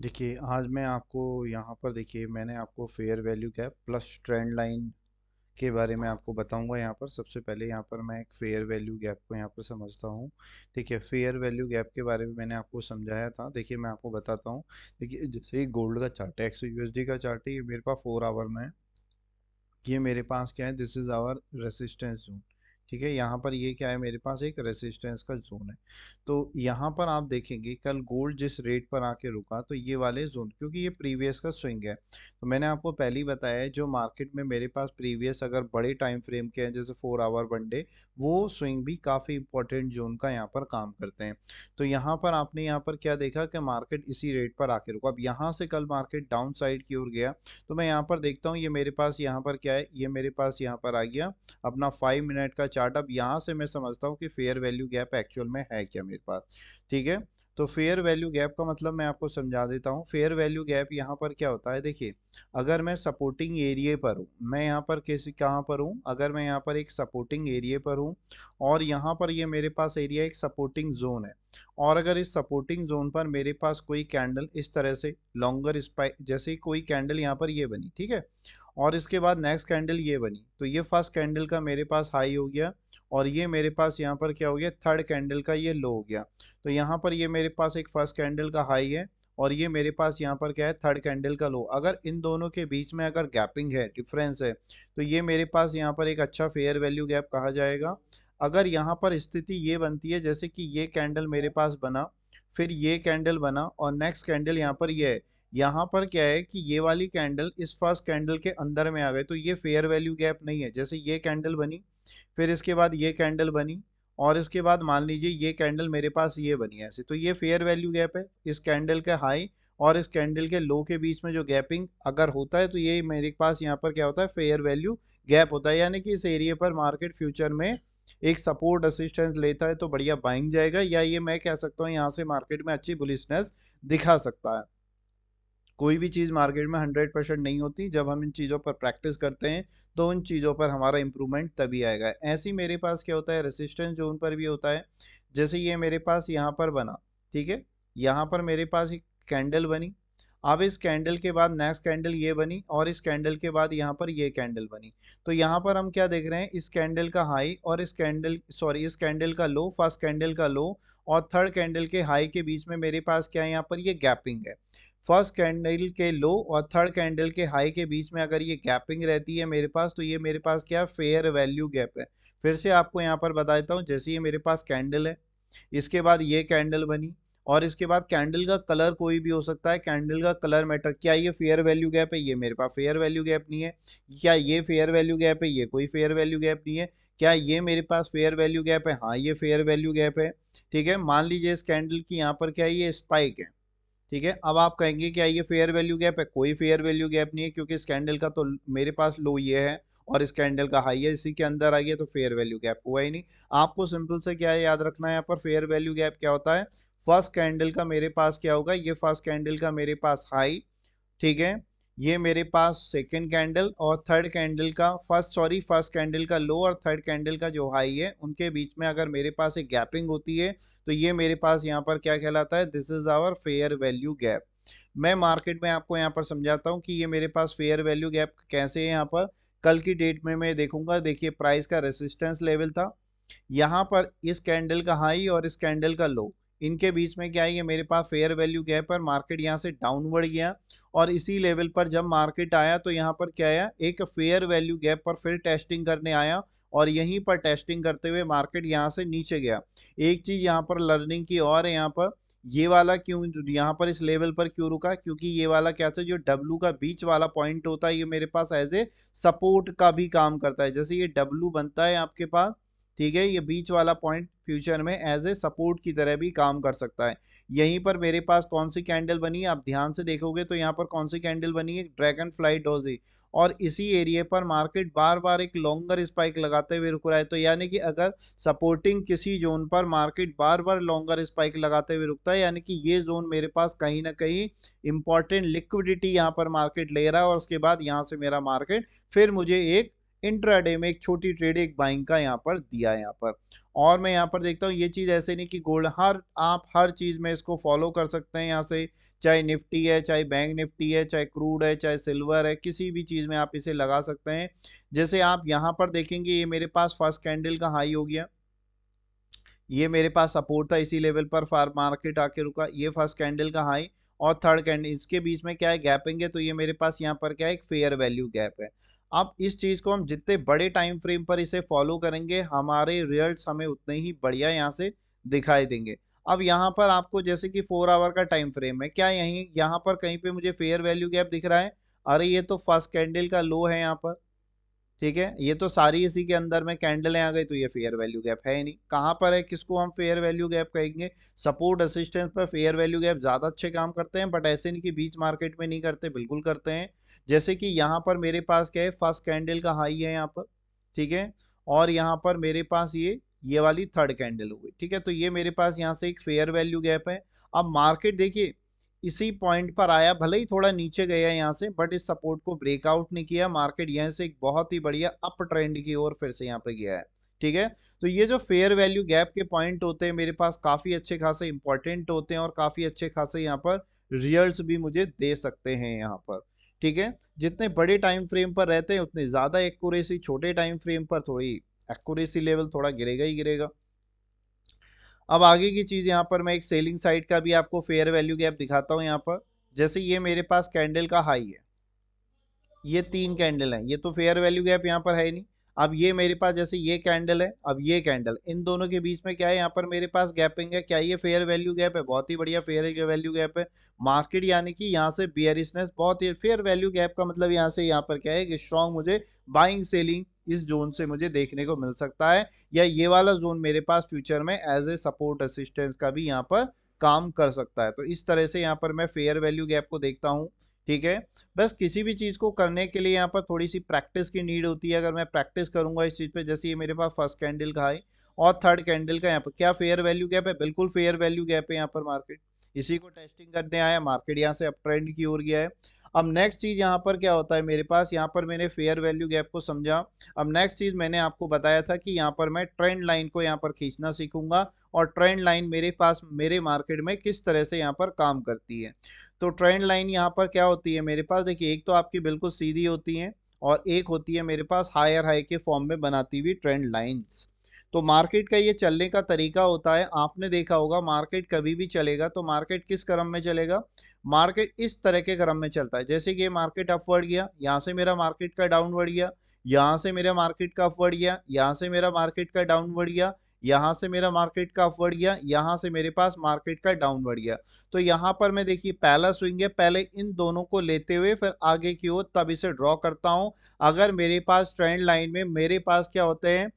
देखिए, आज मैं आपको यहाँ पर देखिए मैंने आपको fair value gap plus trend line के बारे में आपको बताऊंगा। यहाँ पर सबसे पहले यहाँ पर मैं एक फेयर वैल्यू गैप को यहाँ पर समझता हूँ। देखिए, फेयर वैल्यू गैप के बारे में मैंने आपको समझाया था। देखिए, मैं आपको बताता हूँ। देखिए, जैसे ही गोल्ड का चार्ट है, XUSD का चार्ट है, ये मेरे पास 4 आवर में है। ये मेरे पास क्या है, this is our resistance zone. ठीक है, यहाँ पर ये क्या है, मेरे पास एक रेसिस्टेंस का जोन है। तो यहाँ पर आप देखेंगे कल गोल्ड जिस रेट पर आके रुका, तो ये वाले जोन, क्योंकि ये प्रीवियस का स्विंग है, तो मैंने आपको पहले ही बताया है, जो मार्केट में मेरे पास प्रीवियस अगर बड़े टाइम फ्रेम के हैं, जैसे 4 आवर 1 डे, वो स्विंग भी काफ़ी इंपॉर्टेंट जोन का यहाँ पर काम करते हैं। तो यहाँ पर आपने यहाँ पर क्या देखा कि मार्केट इसी रेट पर आके रुका। अब यहाँ से कल मार्केट डाउन साइड की ओर गया, तो मैं यहाँ पर देखता हूँ, ये मेरे पास यहाँ पर क्या है, ये मेरे पास यहाँ पर आ गया अपना 5 मिनट का चार्ट। अब यहाँ से मैं समझता हूँ कि फेयर वैल्यू गैप एक्चुअल में है क्या मेरे पास। ठीक है, तो फेयर वैल्यू गैप का मतलब मैं आपको समझा देता हूँ। फेयर वैल्यू गैप यहाँ पर क्या होता है, देखिए, अगर मैं सपोर्टिंग एरिया पर हूँ, मैं यहाँ पर कैसे कहाँ पर हूँ, अगर मैं यहाँ पर एक सपोर्टिंग एरिया पर हूँ और यहाँ पर ये मेरे पास एरिया एक सपोर्टिंग जोन है, और अगर इस सपोर्टिंग जोन पर मेरे पास कोई कैंडल इस तरह से लॉन्गर स्पाइक, जैसे ही कोई कैंडल यहाँ पर ये बनी, ठीक है, और इसके बाद नेक्स्ट कैंडल ये बनी, तो ये फर्स्ट कैंडल का मेरे पास हाई हो गया, और ये मेरे पास यहाँ पर क्या हो गया, थर्ड कैंडल का ये लो हो गया। तो यहाँ पर ये मेरे पास एक फर्स्ट कैंडल का हाई है, और ये मेरे पास यहाँ पर क्या है, थर्ड कैंडल का लो। अगर इन दोनों के बीच में अगर गैपिंग है, डिफरेंस है, तो ये मेरे पास यहाँ पर एक अच्छा फेयर वैल्यू गैप कहा जाएगा। अगर यहाँ पर स्थिति ये बनती है, जैसे कि ये कैंडल मेरे पास बना, फिर ये कैंडल बना, और नेक्स्ट कैंडल यहाँ पर ये है, यहाँ पर क्या है कि ये वाली कैंडल इस फर्स्ट कैंडल के अंदर में आ गए, तो ये फेयर वैल्यू गैप नहीं है। जैसे ये कैंडल बनी, फिर इसके बाद ये कैंडल बनी, और इसके बाद मान लीजिए ये कैंडल मेरे पास ये बनी है ऐसे, तो ये फेयर वैल्यू गैप है। इस कैंडल के हाई और इस कैंडल के लो के बीच में जो गैपिंग अगर होता है, तो ये मेरे पास यहाँ पर क्या होता है, फेयर वैल्यू गैप होता है। यानी कि इस एरिया पर मार्केट फ्यूचर में एक सपोर्ट असिस्टेंस लेता है तो बढ़िया बाइंग जाएगा, या ये मैं कह सकता हूँ यहाँ से मार्केट में अच्छी बुलिशनेस दिखा सकता है। कोई भी चीज़ मार्केट में 100% नहीं होती। जब हम इन चीज़ों पर प्रैक्टिस करते हैं, तो उन चीज़ों पर हमारा इंप्रूवमेंट तभी आएगा। ऐसे ही मेरे पास क्या होता है, रेसिस्टेंस जोन पर भी होता है। जैसे ये मेरे पास यहाँ पर बना, ठीक है, यहाँ पर मेरे पास एक कैंडल बनी, अब इस कैंडल के बाद नेक्स्ट कैंडल ये बनी, और इस कैंडल के बाद यहाँ पर ये कैंडल बनी। तो यहाँ पर हम क्या देख रहे हैं, इस कैंडल का हाई और इस कैंडल, सॉरी, इस कैंडल का लो, फर्स्ट कैंडल का लो और थर्ड कैंडल के हाई के बीच में मेरे पास क्या है, यहाँ पर ये गैपिंग है। फर्स्ट कैंडल के लो और थर्ड कैंडल के हाई के बीच में अगर ये गैपिंग रहती है मेरे पास, तो ये मेरे पास क्या, फेयर वैल्यू गैप है। फिर से आपको यहाँ पर बता देता हूँ, जैसे ये मेरे पास कैंडल है, इसके बाद ये कैंडल बनी, और इसके बाद कैंडल का कलर कोई भी हो सकता है, कैंडल का कलर मैटर, क्या ये फेयर वैल्यू गैप है, ये मेरे पास फेयर वैल्यू गैप नहीं है। क्या ये फेयर वैल्यू गैप है, ये कोई फेयर वैल्यू गैप नहीं है। क्या ये मेरे पास फेयर वैल्यू गैप है, हाँ ये फेयर वैल्यू गैप है। ठीक है, मान लीजिए इस कैंडल की यहाँ पर क्या है, ये स्पाइक है। ठीक है, अब आप कहेंगे क्या ये फेयर वैल्यू गैप है, कोई फेयर वैल्यू गैप नहीं है, क्योंकि इस कैंडल का तो मेरे पास लो ये है और इस कैंडल का हाई है, इसी के अंदर आ गया, तो फेयर वैल्यू गैप हुआ ही नहीं। आपको सिंपल से क्या याद रखना है, यहाँ पर फेयर वैल्यू गैप क्या होता है, फर्स्ट कैंडल का मेरे पास क्या होगा, ये फर्स्ट कैंडल का मेरे पास हाई, ठीक है, ये मेरे पास सेकंड कैंडल और थर्ड कैंडल का फर्स्ट कैंडल का लो और थर्ड कैंडल का जो हाई है, उनके बीच में अगर मेरे पास एक गैपिंग होती है, तो ये मेरे पास यहाँ पर क्या कहलाता है, this is our fair value gap. मैं मार्केट में आपको यहाँ पर समझाता हूँ कि ये मेरे पास फेयर वैल्यू गैप कैसे है। यहाँ पर कल की डेट में मैं देखूंगा, देखिए प्राइस का रेसिस्टेंस लेवल था, यहाँ पर इस कैंडल का हाई और इस कैंडल का लो, इनके बीच में क्या है, ये मेरे पास फेयर वैल्यू गैप पर मार्केट यहाँ से डाउनवर्ड गया, और इसी लेवल पर जब मार्केट आया, तो यहाँ पर क्या आया, एक फेयर वैल्यू गैप पर फिर टेस्टिंग करने आया, और यहीं पर टेस्टिंग करते हुए मार्केट यहाँ से नीचे गया। एक चीज यहाँ पर लर्निंग की और है, यहाँ पर ये वाला क्यों यहाँ पर इस लेवल पर क्यों रुका, क्योंकि ये वाला क्या था, जो डब्लू का बीच वाला पॉइंट होता है, ये मेरे पास एज ए सपोर्ट का भी काम करता है। जैसे ये डब्लू बनता है आपके पास, ठीक है, ये बीच वाला पॉइंट फ्यूचर में एज ए सपोर्ट की तरह भी काम कर सकता है। यहीं पर मेरे पास कौन सी कैंडल बनी है, आप ध्यान से देखोगे तो यहाँ पर कौन सी कैंडल बनी है, ड्रैगन फ्लाई डोजी, और इसी एरिया पर मार्केट बार बार एक लॉन्गर स्पाइक लगाते हुए रुक रहा है। तो यानी कि अगर सपोर्टिंग किसी जोन पर मार्केट बार बार लॉन्गर स्पाइक लगाते हुए रुकता है, यानी कि ये जोन मेरे पास कहीं ना कहीं इंपॉर्टेंट लिक्विडिटी यहाँ पर मार्केट ले रहा है, और उसके बाद यहाँ से मेरा मार्केट फिर मुझे एक इंट्राडे में एक छोटी ट्रेड एक बाइंग का यहाँ पर दिया है यहाँ पर। और मैं यहाँ पर देखता हूँ ये चीज़ ऐसे नहीं कि गोल्ड, आप हर चीज़ में इसको फॉलो कर सकते हैं यहाँ से, चाहे निफ्टी है, चाहे बैंक निफ्टी है, चाहे क्रूड है, चाहे सिल्वर है, किसी भी चीज़ में आप इसे लगा सकते हैं। जैसे आप यहाँ पर देखेंगे ये मेरे पास फर्स्ट कैंडल का हाई हो गया, ये मेरे पास सपोर्ट था, इसी लेवल पर फार मार्केट आके रुका, ये फर्स्ट कैंडल का हाई और थर्ड कैंडल, इसके बीच में क्या है गैपिंग है, तो ये मेरे पास यहाँ पर क्या है एक फेयर वैल्यू गैप है। अब इस चीज को हम जितने बड़े टाइम फ्रेम पर इसे फॉलो करेंगे हमारे रिजल्ट्स हमें उतने ही बढ़िया यहाँ से दिखाई देंगे। अब यहाँ पर आपको जैसे कि 4 आवर का टाइम फ्रेम है, क्या यहीं यहाँ पर कहीं पे मुझे फेयर वैल्यू गैप दिख रहा है? अरे ये तो फर्स्ट कैंडल का लो है यहाँ पर, ठीक है, ये तो सारी इसी के अंदर में कैंडलें आ गई, तो ये फेयर वैल्यू गैप है ही नहीं। कहाँ पर है, किसको हम फेयर वैल्यू गैप कहेंगे? सपोर्ट असिस्टेंस पर फेयर वैल्यू गैप ज्यादा अच्छे काम करते हैं, बट ऐसे नहीं कि बीच मार्केट में नहीं करते, बिल्कुल करते हैं। जैसे कि यहाँ पर मेरे पास क्या है, फर्स्ट कैंडल का हाई है यहाँ पर, ठीक है, और यहाँ पर मेरे पास ये वाली थर्ड कैंडल हो गई, ठीक है, तो ये मेरे पास यहाँ से एक फेयर वैल्यू गैप है। अब मार्केट देखिए इसी पॉइंट पर आया, भले ही थोड़ा नीचे गया यहाँ से, बट इस सपोर्ट को ब्रेकआउट नहीं किया, मार्केट यहाँ से एक बहुत ही बढ़िया अप ट्रेंड की ओर फिर से यहाँ पे गया है, ठीक है। तो ये जो फेयर वैल्यू गैप के पॉइंट होते हैं मेरे पास काफी अच्छे खासे इंपॉर्टेंट होते हैं और काफी अच्छे खासे यहाँ पर रिजल्ट्स भी मुझे दे सकते हैं यहाँ पर, ठीक है। जितने बड़े टाइम फ्रेम पर रहते हैं उतनी ज्यादा एक्यूरेसी, छोटे टाइम फ्रेम पर थोड़ी एक्यूरेसी लेवल थोड़ा गिरेगा ही गिरेगा। अब आगे की चीज यहाँ पर मैं एक सेलिंग साइड का भी आपको फेयर वैल्यू गैप दिखाता हूँ यहाँ पर। जैसे ये मेरे पास कैंडल का हाई है, ये 3 कैंडल है, ये तो फेयर वैल्यू गैप यहाँ पर है ही नहीं। अब ये मेरे पास जैसे ये कैंडल है, अब ये कैंडल, इन दोनों के बीच में क्या है यहाँ पर मेरे पास गैपिंग है, क्या ये फेयर वैल्यू गैप है? बहुत ही बढ़िया फेयर वैल्यू गैप है। मार्केट यानी कि यहाँ से बियरिशनेस बहुत ही, फेयर वैल्यू गैप का मतलब यहाँ से यहाँ पर क्या है कि स्ट्रॉन्ग मुझे बाइंग सेलिंग इस जोन से मुझे देखने को मिल सकता है, या ये वाला जोन मेरे पास फ्यूचर में एज ए सपोर्ट असिस्टेंस का भी यहाँ पर काम कर सकता है। तो इस तरह से यहाँ पर मैं फेयर वैल्यू गैप को देखता हूँ, ठीक है। बस किसी भी चीज को करने के लिए यहाँ पर थोड़ी सी प्रैक्टिस की नीड होती है। अगर मैं प्रैक्टिस करूंगा इस चीज पे, जैसे ये मेरे पास फर्स्ट कैंडल का हाई और थर्ड कैंडल का यहाँ पर क्या फेयर वैल्यू गैप है? बिल्कुल फेयर वैल्यू गैप है यहाँ पर। मार्केट इसी को टेस्टिंग करने आया, मार्केट यहाँ से अप ट्रेंड की ओर गया है। अब नेक्स्ट चीज यहाँ पर क्या होता है मेरे पास, यहाँ पर मैंने फेयर वैल्यू गैप को समझा। अब नेक्स्ट चीज मैंने आपको बताया था कि यहाँ पर मैं ट्रेंड लाइन को यहाँ पर खींचना सीखूंगा, और ट्रेंड लाइन मेरे पास मेरे मार्केट में किस तरह से यहाँ पर काम करती है। तो ट्रेंड लाइन यहाँ पर क्या होती है मेरे पास, देखिए एक तो आपकी बिल्कुल सीधी होती है और एक होती है मेरे पास हायर हाई के फॉर्म में बनाती हुई ट्रेंड लाइंस। तो मार्केट का ये चलने का तरीका होता है, आपने देखा होगा मार्केट कभी भी चलेगा तो मार्केट किस क्रम में चलेगा? मार्केट इस तरह के क्रम में चलता है, जैसे कि ये मार्केट अपवर्ड गया, यहाँ से मेरा मार्केट का डाउनवर्ड गया, यहाँ से मेरा मार्केट का अपवर्ड गया, यहाँ से मेरा मार्केट का डाउनवर्ड गया, यहाँ से मेरा मार्केट का अपवर्ड गया, यहाँ से मेरे पास मार्केट का डाउनवर्ड गया। तो यहाँ पर मैं देखिए पहला स्विंग है, पहले इन दोनों को लेते हुए फिर आगे की ओर तब इसे ड्रॉ करता हूं। अगर मेरे पास ट्रेंड लाइन में मेरे पास क्या होते हैं,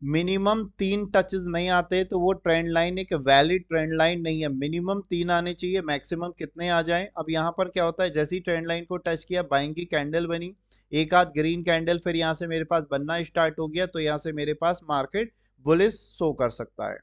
मिनिमम 3 टचेस नहीं आते तो वो ट्रेंड लाइन एक वैलिड ट्रेंड लाइन नहीं है। मिनिमम 3 आने चाहिए, मैक्सिमम कितने आ जाएं। अब यहाँ पर क्या होता है, जैसी ट्रेंड लाइन को टच किया बाइंग की कैंडल बनी, एक आध ग्रीन कैंडल फिर यहाँ से मेरे पास बनना स्टार्ट हो गया, तो यहाँ से मेरे पास मार्केट बुलिश शो कर सकता है।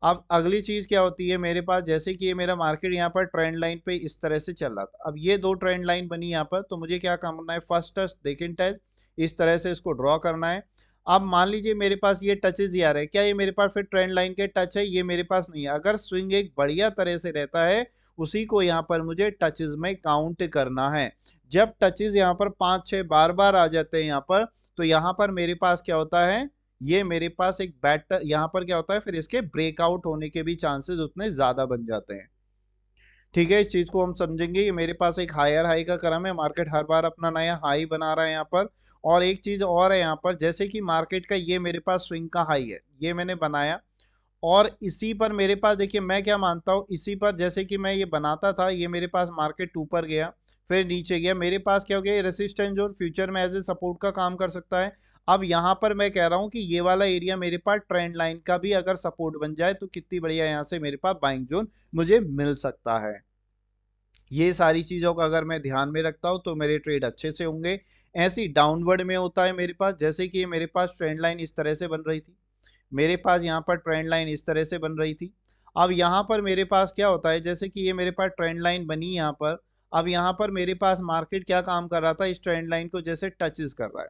अब अगली चीज क्या होती है मेरे पास, जैसे कि ये मेरा मार्केट यहाँ पर ट्रेंड लाइन पे इस तरह से चल रहा था, अब ये दो ट्रेंड लाइन बनी यहाँ पर, तो मुझे क्या करना है, फर्स्ट टच सेकंड टच इस तरह से इसको ड्रॉ करना है। अब मान लीजिए मेरे पास ये टचेज ही आ रहे हैं, क्या ये मेरे पास फिर ट्रेंड लाइन के टच है? ये मेरे पास नहीं है। अगर स्विंग एक बढ़िया तरह से रहता है उसी को यहाँ पर मुझे टचेज में काउंट करना है। जब टचेज यहाँ पर 5-6 बार बार आ जाते हैं यहाँ पर, तो यहाँ पर मेरे पास क्या होता है, ये मेरे पास एक बैटर यहाँ पर क्या होता है, फिर इसके ब्रेकआउट होने के भी चांसेस उतने ज्यादा बन जाते हैं, ठीक है। इस चीज को हम समझेंगे, ये मेरे पास एक हायर हाई का क्रम है, मार्केट हर बार अपना नया हाई बना रहा है यहाँ पर। और एक चीज और है यहाँ पर, जैसे कि मार्केट का ये मेरे पास स्विंग का हाई है, ये मैंने बनाया, और इसी पर मेरे पास देखिए मैं क्या मानता हूँ, इसी पर जैसे कि मैं ये बनाता था, ये मेरे पास मार्केट ऊपर गया फिर नीचे गया, मेरे पास क्या हो गया, रेसिस्टेंस जो फ्यूचर में एज ए सपोर्ट का काम कर सकता है। अब यहाँ पर मैं कह रहा हूँ कि ये वाला एरिया मेरे पास ट्रेंड लाइन का भी अगर सपोर्ट बन जाए तो कितनी बढ़िया यहाँ से मेरे पास बाइंग जोन मुझे मिल सकता है। ये सारी चीजों का अगर मैं ध्यान में रखता हूं तो मेरे ट्रेड अच्छे से होंगे। ऐसी डाउनवर्ड में होता है मेरे पास, जैसे कि मेरे पास ट्रेंड लाइन इस तरह से बन रही थी, मेरे पास यहाँ पर ट्रेंड लाइन इस तरह से बन रही थी। अब यहाँ पर मेरे पास क्या होता है, जैसे कि ये मेरे पास ट्रेंड लाइन बनी यहाँ पर, अब यहाँ पर मेरे पास मार्केट क्या काम कर रहा था, इस ट्रेंड लाइन को जैसे टचेस कर रहा है,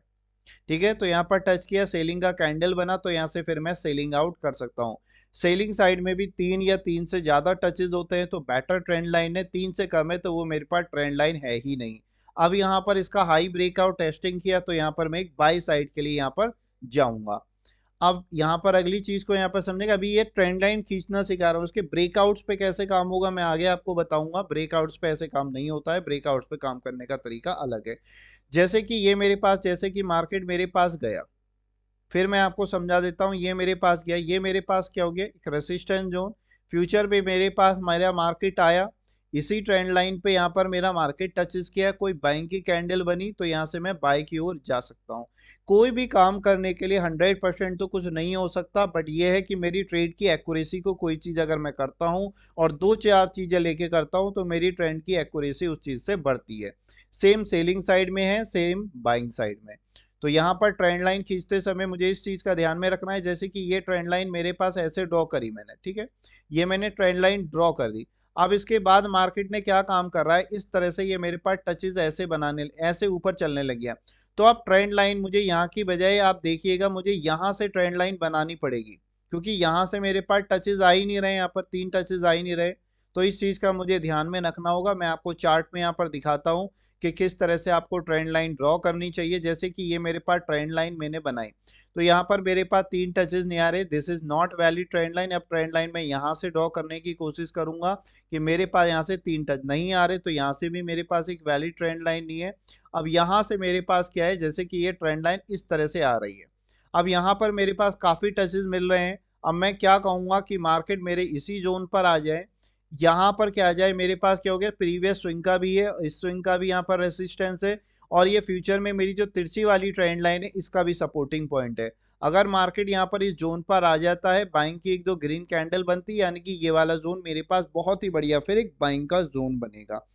ठीक है, तो यहाँ पर टच किया, सेलिंग का कैंडल बना, तो यहाँ से फिर मैं सेलिंग आउट कर सकता हूँ। सेलिंग साइड में भी 3 या 3 से ज़्यादा टचेज होते हैं तो बेटर ट्रेंड लाइन है, 3 से कम है तो वो मेरे पास ट्रेंड लाइन है ही नहीं। अब यहाँ पर इसका हाई ब्रेकआउट टेस्टिंग किया तो यहाँ पर मैं एक बाई साइड के लिए यहाँ पर जाऊंगा। अब यहाँ पर अगली चीज को यहाँ पर समझेगा, अभी ये ट्रेंड लाइन खींचना सिखा रहा हूँ, उसके ब्रेकआउट्स पे कैसे काम होगा मैं आगे आपको बताऊंगा। ब्रेकआउट्स पे ऐसे काम नहीं होता है, ब्रेकआउट्स पे काम करने का तरीका अलग है। जैसे कि ये मेरे पास, जैसे कि मार्केट मेरे पास गया, फिर मैं आपको समझा देता हूँ, ये मेरे पास गया, ये मेरे पास क्या हो गया, एक रेसिस्टेंस जोन। फ्यूचर पे मेरे पास मेरा मार्केट आया, इसी ट्रेंड लाइन पे यहाँ पर मेरा मार्केट टचेस किया, कोई बाइंग की कैंडल बनी तो यहाँ से मैं बाय की ओर जा सकता हूँ। कोई भी काम करने के लिए 100% तो कुछ नहीं हो सकता, बट ये है कि मेरी ट्रेड की एक्यूरेसी को, कोई चीज़ अगर मैं करता हूँ और 2-4 चीज़ें लेके करता हूँ तो मेरी ट्रेंड की एक्यूरेसी उस चीज़ से बढ़ती है। सेम सेलिंग साइड में है, सेम बाइंग साइड में। तो यहाँ पर ट्रेंड लाइन खींचते समय मुझे इस चीज़ का ध्यान में रखना है, जैसे कि ये ट्रेंड लाइन मेरे पास ऐसे ड्रॉ करी मैंने, ठीक है, ये मैंने ट्रेंड लाइन ड्रॉ कर दी। अब इसके बाद मार्केट ने क्या काम कर रहा है, इस तरह से ये मेरे पास टचेज ऐसे बनाने, ऐसे ऊपर चलने लग गया। तो अब ट्रेंड लाइन मुझे यहाँ की बजाय आप देखिएगा मुझे यहाँ से ट्रेंड लाइन बनानी पड़ेगी, क्योंकि यहाँ से मेरे पास टचेज आ ही नहीं रहे, यहाँ पर 3 टचेज आ ही नहीं रहे। तो इस चीज़ का मुझे ध्यान में रखना होगा। मैं आपको चार्ट में यहाँ पर दिखाता हूँ कि किस तरह से आपको ट्रेंड लाइन ड्रॉ करनी चाहिए। जैसे कि ये मेरे पास ट्रेंड लाइन मैंने बनाई, तो यहाँ पर मेरे पास 3 टचेज नहीं आ रहे, this is not valid trend line. अब ट्रेंड लाइन मैं यहाँ से ड्रॉ करने की कोशिश करूंगा कि मेरे पास यहाँ से 3 टच नहीं आ रहे, तो यहाँ से भी मेरे पास एक वैलिड ट्रेंड लाइन नहीं है। अब यहाँ से मेरे पास क्या है, जैसे कि ये ट्रेंड लाइन इस तरह से आ रही है, अब यहाँ पर मेरे पास काफी टचेज मिल रहे हैं। अब मैं क्या कहूंगा कि मार्केट मेरे इसी जोन पर आ जाए, यहाँ पर क्या आ जाए, मेरे पास क्या हो गया, प्रीवियस स्विंग का भी है, इस स्विंग का भी यहाँ पर रेसिस्टेंस है, और ये फ्यूचर में मेरी जो तिरछी वाली ट्रेंड लाइन है इसका भी सपोर्टिंग पॉइंट है। अगर मार्केट यहाँ पर इस जोन पर आ जाता है, बाइंग की 1-2 ग्रीन कैंडल बनती है, यानी कि ये वाला जोन मेरे पास बहुत ही बढ़िया, फिर एक बाइंग का जोन बनेगा।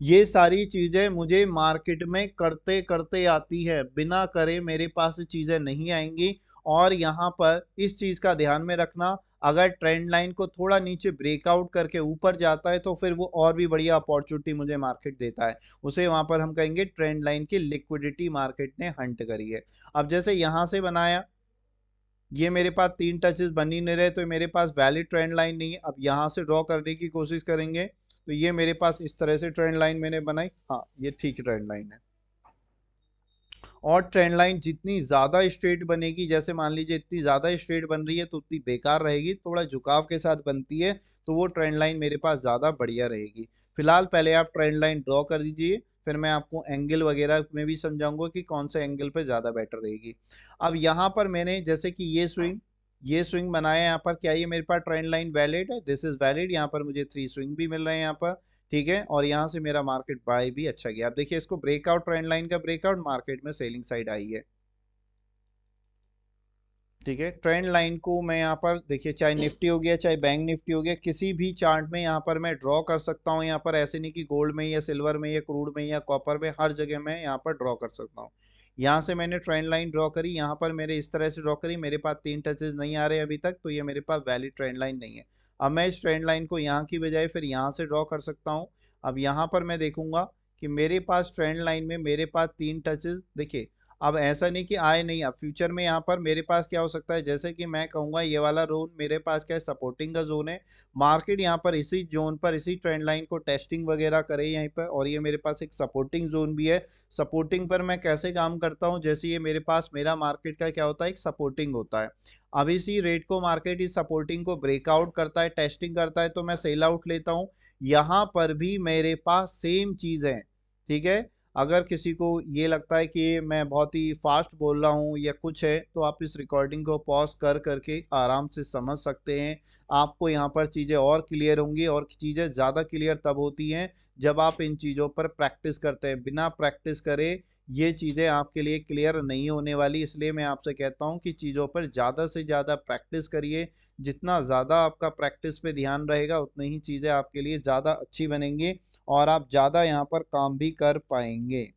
ये सारी चीजें मुझे मार्केट में करते करते आती है, बिना करे मेरे पास चीजें नहीं आएंगी। और यहाँ पर इस चीज का ध्यान में रखना, अगर ट्रेंड लाइन को थोड़ा नीचे ब्रेकआउट करके ऊपर जाता है तो फिर वो और भी बढ़िया अपॉर्चुनिटी मुझे मार्केट देता है, उसे वहां पर हम कहेंगे ट्रेंड लाइन की लिक्विडिटी मार्केट ने हंट करी है। अब जैसे यहाँ से बनाया, ये मेरे पास 3 टचेस बन ही नहीं रहे, तो मेरे पास वैलिड ट्रेंड लाइन नहीं है। अब यहाँ से ड्रॉ करने की कोशिश करेंगे, तो ये मेरे पास इस तरह से ट्रेंड लाइन मैंने बनाई, हाँ ये ठीक ट्रेंड लाइन है। और ट्रेंड लाइन जितनी ज़्यादा स्ट्रेट बनेगी, जैसे मान लीजिए इतनी ज़्यादा स्ट्रेट बन रही है तो उतनी बेकार रहेगी, थोड़ा झुकाव के साथ बनती है तो वो ट्रेंड लाइन मेरे पास ज़्यादा बढ़िया रहेगी। फिलहाल पहले आप ट्रेंड लाइन ड्रॉ कर दीजिए, फिर मैं आपको एंगल वगैरह में भी समझाऊंगा कि कौन से एंगल पे ज़्यादा बेटर रहेगी। अब यहाँ पर मैंने जैसे कि ये स्विंग बनाया, यहाँ पर क्या ये मेरे पास ट्रेंड लाइन वैलिड है, दिस इज वैलिड, यहाँ पर मुझे 3 स्विंग भी मिल रहे हैं यहाँ पर, ठीक है, और यहाँ से मेरा मार्केट बाय भी अच्छा गया। अब देखिए इसको ब्रेकआउट, ट्रेंड लाइन का ब्रेकआउट, मार्केट में सेलिंग साइड आई है, ठीक है। ट्रेंड लाइन को मैं यहाँ पर देखिए, चाहे निफ्टी हो गया चाहे बैंक निफ्टी हो गया, किसी भी चार्ट में यहाँ पर मैं ड्रॉ कर सकता हूँ। यहाँ पर ऐसे नहीं कि गोल्ड में या सिल्वर में या क्रूड में या कॉपर में, हर जगह मैं यहाँ पर ड्रॉ कर सकता हूँ। यहाँ से मैंने ट्रेंड लाइन ड्रॉ करी, यहाँ पर मेरे इस तरह से ड्रॉ करी, मेरे पास 3 टचेज नहीं आ रहे अभी तक, तो ये मेरे पास वैलिड ट्रेंड लाइन नहीं है। अब मैं इस ट्रेंड लाइन को यहाँ की बजाय फिर यहाँ से ड्रॉ कर सकता हूँ। अब यहाँ पर मैं देखूंगा कि मेरे पास ट्रेंड लाइन में मेरे पास 3 टचेज, देखिए अब ऐसा नहीं कि आए नहीं, अब फ्यूचर में यहाँ पर मेरे पास क्या हो सकता है, जैसे कि मैं कहूँगा ये वाला जोन मेरे पास क्या है, सपोर्टिंग का जोन है। मार्केट यहाँ पर इसी जोन पर इसी ट्रेंड लाइन को टेस्टिंग वगैरह करे यहीं पर, और ये मेरे पास एक सपोर्टिंग जोन भी है। सपोर्टिंग पर मैं कैसे काम करता हूँ, जैसे ये मेरे पास मेरा मार्केट का क्या होता है, एक सपोर्टिंग होता है। अब इसी रेट को मार्केट इस सपोर्टिंग को ब्रेकआउट करता है, टेस्टिंग करता है, तो मैं सेल आउट लेता हूँ। यहाँ पर भी मेरे पास सेम चीज़ है, ठीक है। अगर किसी को ये लगता है कि मैं बहुत ही फास्ट बोल रहा हूँ या कुछ है, तो आप इस रिकॉर्डिंग को पॉज कर करके आराम से समझ सकते हैं। आपको यहाँ पर चीज़ें और क्लियर होंगी, और चीज़ें ज़्यादा क्लियर तब होती हैं जब आप इन चीज़ों पर प्रैक्टिस करते हैं। बिना प्रैक्टिस करे ये चीज़ें आपके लिए क्लियर नहीं होने वाली, इसलिए मैं आपसे कहता हूँ कि चीज़ों पर ज़्यादा से ज़्यादा प्रैक्टिस करिए। जितना ज़्यादा आपका प्रैक्टिस पे ध्यान रहेगा उतनी ही चीज़ें आपके लिए ज़्यादा अच्छी बनेंगी, और आप ज़्यादा यहाँ पर काम भी कर पाएंगे।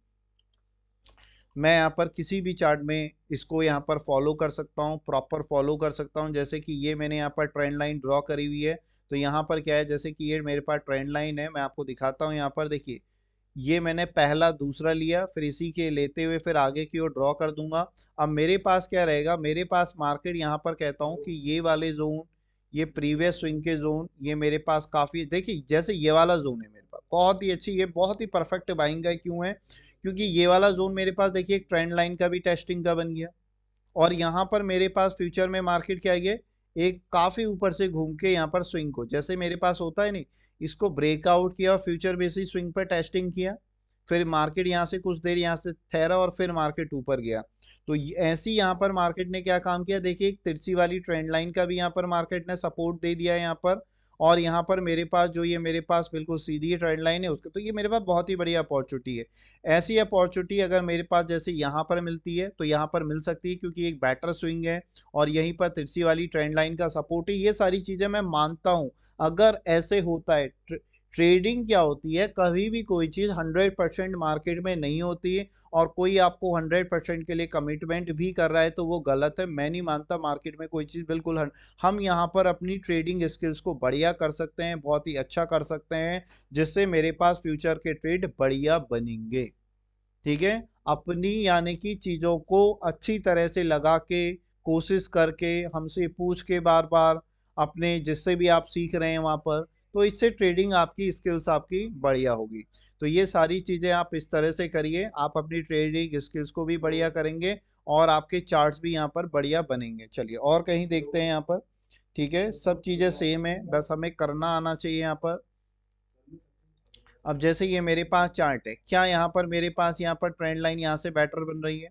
मैं यहाँ पर किसी भी चार्ट में इसको यहाँ पर फॉलो कर सकता हूँ, प्रॉपर फॉलो कर सकता हूँ। जैसे कि ये मैंने यहाँ पर ट्रेंड लाइन ड्रॉ करी हुई है, तो यहाँ पर क्या है, जैसे कि ये मेरे पास ट्रेंड लाइन है, मैं आपको दिखाता हूँ। यहाँ पर देखिए ये मैंने पहला दूसरा लिया, फिर इसी के लेते हुए फिर आगे की ओर ड्रॉ कर दूंगा। अब मेरे पास क्या रहेगा, मेरे पास मार्केट यहाँ पर कहता हूँ कि ये वाले जोन, ये प्रीवियस स्विंग के जोन, ये मेरे पास काफी, देखिए जैसे ये वाला जोन है मेरे पास बहुत ही अच्छी, ये बहुत ही परफेक्ट बाइंग है। क्यों है? क्योंकि ये वाला जोन मेरे पास देखिए एक ट्रेंड लाइन का भी टेस्टिंग का बन गया, और यहाँ पर मेरे पास फ्यूचर में मार्केट क्या है, एक काफी ऊपर से घूम के यहाँ पर स्विंग को, जैसे मेरे पास होता है नहीं, इसको ब्रेकआउट किया और फ्यूचर बेसिस स्विंग पर टेस्टिंग किया, फिर मार्केट यहाँ से कुछ देर यहाँ से ठहरा और फिर मार्केट ऊपर गया। तो ऐसी यहाँ पर मार्केट ने क्या काम किया, देखिए एक तिरछी वाली ट्रेंड लाइन का भी यहाँ पर मार्केट ने सपोर्ट दे दिया है यहाँ पर, और यहाँ पर मेरे पास जो ये मेरे पास बिल्कुल सीधी ट्रेंड लाइन है उसके, तो ये मेरे पास बहुत ही बड़ी अपॉर्चुनिटी है। ऐसी अपॉर्चुनिटी अगर मेरे पास जैसे यहाँ पर मिलती है तो यहाँ पर मिल सकती है, क्योंकि एक बेटर स्विंग है और यहीं पर तिरछी वाली ट्रेंड लाइन का सपोर्ट है। ये सारी चीजें मैं मानता हूँ। अगर ऐसे होता है, ट्रेडिंग क्या होती है, कभी भी कोई चीज 100% मार्केट में नहीं होती है, और कोई आपको 100% के लिए कमिटमेंट भी कर रहा है तो वो गलत है। मैं नहीं मानता मार्केट में कोई चीज बिल्कुल हम यहाँ पर अपनी ट्रेडिंग स्किल्स को बढ़िया कर सकते हैं, बहुत ही अच्छा कर सकते हैं, जिससे मेरे पास फ्यूचर के ट्रेड बढ़िया बनेंगे। ठीक है, अपनी यानी कि चीजों को अच्छी तरह से लगा के, कोशिश करके, हमसे पूछ के बार बार, अपने जिससे भी आप सीख रहे हैं वहां पर, तो इससे ट्रेडिंग आपकी स्किल्स आपकी बढ़िया होगी। तो ये सारी चीजें आप इस तरह से करिए, आप अपनी ट्रेडिंग स्किल्स को भी बढ़िया करेंगे और आपके चार्ट्स भी यहाँ पर बढ़िया बनेंगे। चलिए और कहीं देखते हैं यहाँ पर। ठीक है, सब चीजें सेम है, बस हमें करना आना चाहिए यहाँ पर। अब जैसे ये मेरे पास चार्ट है, क्या यहाँ पर मेरे पास यहाँ पर ट्रेंड लाइन यहाँ से बैटर बन रही है?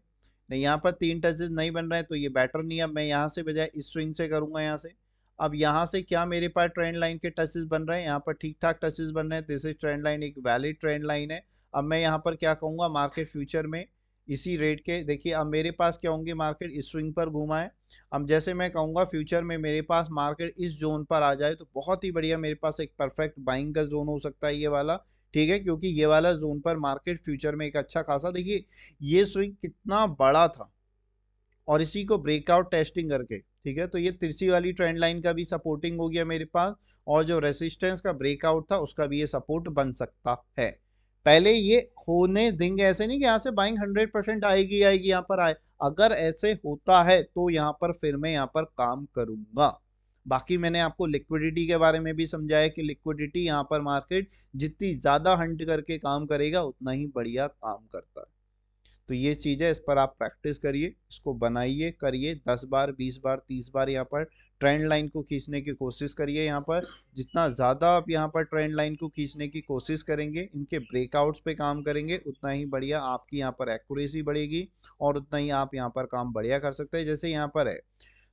नहीं, यहाँ पर 3 टचेस नहीं बन रहे हैं तो ये बैटर नहीं है। अब मैं यहाँ से बजाय इस स्विंग से करूंगा यहाँ से। अब यहाँ से क्या मेरे पास ट्रेंड लाइन के टचेस बन रहे हैं? यहाँ पर ठीक ठाक टचेस बन रहे हैं, दिस इज ट्रेंड लाइन, एक वैलिड ट्रेंड लाइन है। अब मैं यहाँ पर क्या कहूंगा, मार्केट फ्यूचर में इसी रेट के, देखिए अब मेरे पास क्या होंगे, मार्केट इस स्विंग पर घूमा है। अब जैसे मैं कहूंगा फ्यूचर में मेरे पास मार्केट इस जोन पर आ जाए तो बहुत ही बढ़िया, मेरे पास एक परफेक्ट बाइंग का जोन हो सकता है ये वाला। ठीक है, क्योंकि ये वाला जोन पर मार्केट फ्यूचर में एक अच्छा खासा, देखिए ये स्विंग कितना बड़ा था और इसी को ब्रेकआउट टेस्टिंग करके, ठीक है, तो ये तिरछी वाली ट्रेंड लाइन का भी सपोर्टिंग हो गया मेरे पास, और जो रेसिस्टेंस का ब्रेकआउट था उसका भी ये सपोर्ट बन सकता है। पहले ये होने देंगे, ऐसे नहीं कि यहाँ से बाइंग 100% आएगी आएगी यहाँ पर आए। अगर ऐसे होता है तो यहाँ पर फिर मैं यहाँ पर काम करूंगा। बाकी मैंने आपको लिक्विडिटी के बारे में भी समझाया कि लिक्विडिटी यहाँ पर मार्केट जितनी ज्यादा हंट करके काम करेगा उतना ही बढ़िया काम करता है। तो ये चीज़ है, इस पर आप प्रैक्टिस करिए, इसको बनाइए, करिए 10 बार 20 बार 30 बार यहाँ पर ट्रेंड लाइन को खींचने की कोशिश करिए। यहाँ पर जितना ज़्यादा आप यहाँ पर ट्रेंड लाइन को खींचने की कोशिश करेंगे, इनके ब्रेकआउट्स पे काम करेंगे, उतना ही बढ़िया आपकी यहाँ पर एक्यूरेसी बढ़ेगी और उतना ही आप यहाँ पर काम बढ़िया कर सकते हैं। जैसे यहाँ पर है,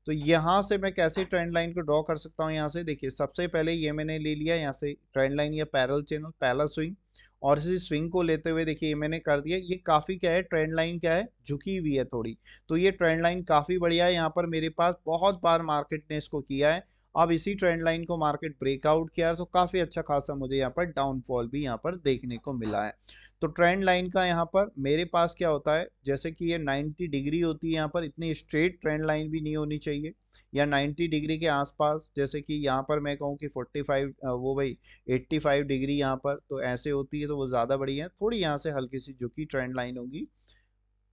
तो यहाँ से मैं कैसे ट्रेंड लाइन को ड्रॉ कर सकता हूँ, यहाँ से देखिए सबसे पहले ये मैंने ले लिया यहाँ से ट्रेंड लाइन या पैरेलल चैनल, पहला स्विंग, और इसी स्विंग को लेते हुए देखिए ये मैंने कर दिया। ये काफी क्या है, ट्रेंड लाइन क्या है, झुकी हुई है थोड़ी, तो ये ट्रेंड लाइन काफी बढ़िया है। यहाँ पर मेरे पास बहुत बार मार्केट ने इसको किया है। अब इसी ट्रेंड लाइन को मार्केट ब्रेकआउट किया है तो काफी अच्छा खासा मुझे यहाँ पर डाउनफॉल भी यहाँ पर देखने को मिला है। तो ट्रेंड लाइन का यहाँ पर मेरे पास क्या होता है, जैसे कि ये 90 डिग्री होती है, यहाँ पर इतनी स्ट्रेट ट्रेंड लाइन भी नहीं होनी चाहिए, या 90 डिग्री के आसपास, जैसे कि यहाँ पर मैं कहूँ कि 45 वो भाई 85 डिग्री यहाँ पर, तो ऐसे होती है तो वो ज़्यादा बढ़िया है। थोड़ी यहाँ से हल्की सी झुकी ट्रेंड लाइन होगी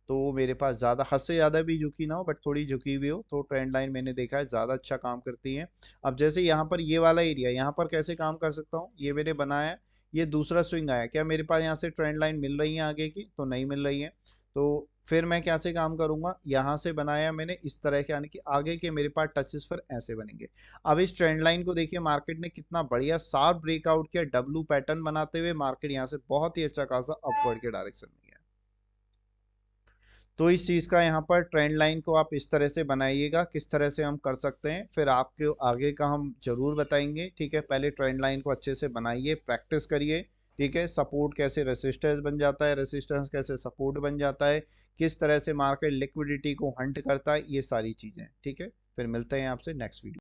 तो मेरे पास ज़्यादा, हद से ज़्यादा भी झुकी ना हो बट थोड़ी झुकी हुई हो, तो ट्रेंड लाइन मैंने देखा है ज़्यादा अच्छा काम करती है। अब जैसे यहाँ पर ये वाला एरिया, यहाँ पर कैसे काम कर सकता हूँ, ये मैंने बनाया है, ये दूसरा स्विंग आया, क्या मेरे पास यहाँ से ट्रेंड लाइन मिल रही है आगे की? तो नहीं मिल रही है। तो फिर मैं कैसे काम करूंगा, यहाँ से बनाया मैंने इस तरह के, यानी कि आगे के मेरे पास टचेस फिर ऐसे बनेंगे। अब इस ट्रेंड लाइन को देखिए मार्केट ने कितना बढ़िया शार्प ब्रेकआउट किया, डब्लू पैटर्न बनाते हुए मार्केट यहाँ से बहुत ही अच्छा खासा अपवर्ड के डायरेक्शन में गया। तो इस चीज़ का यहाँ पर ट्रेंड लाइन को आप इस तरह से बनाइएगा, किस तरह से हम कर सकते हैं फिर आपके आगे का हम जरूर बताएंगे। ठीक है, पहले ट्रेंड लाइन को अच्छे से बनाइए, प्रैक्टिस करिए। ठीक है, सपोर्ट कैसे रेसिस्टेंस बन जाता है, रेसिस्टेंस कैसे सपोर्ट बन जाता है, किस तरह से मार्केट लिक्विडिटी को हंट करता है, ये सारी चीज़ें। ठीक है, फिर मिलते हैं आपसे नेक्स्ट वीडियो।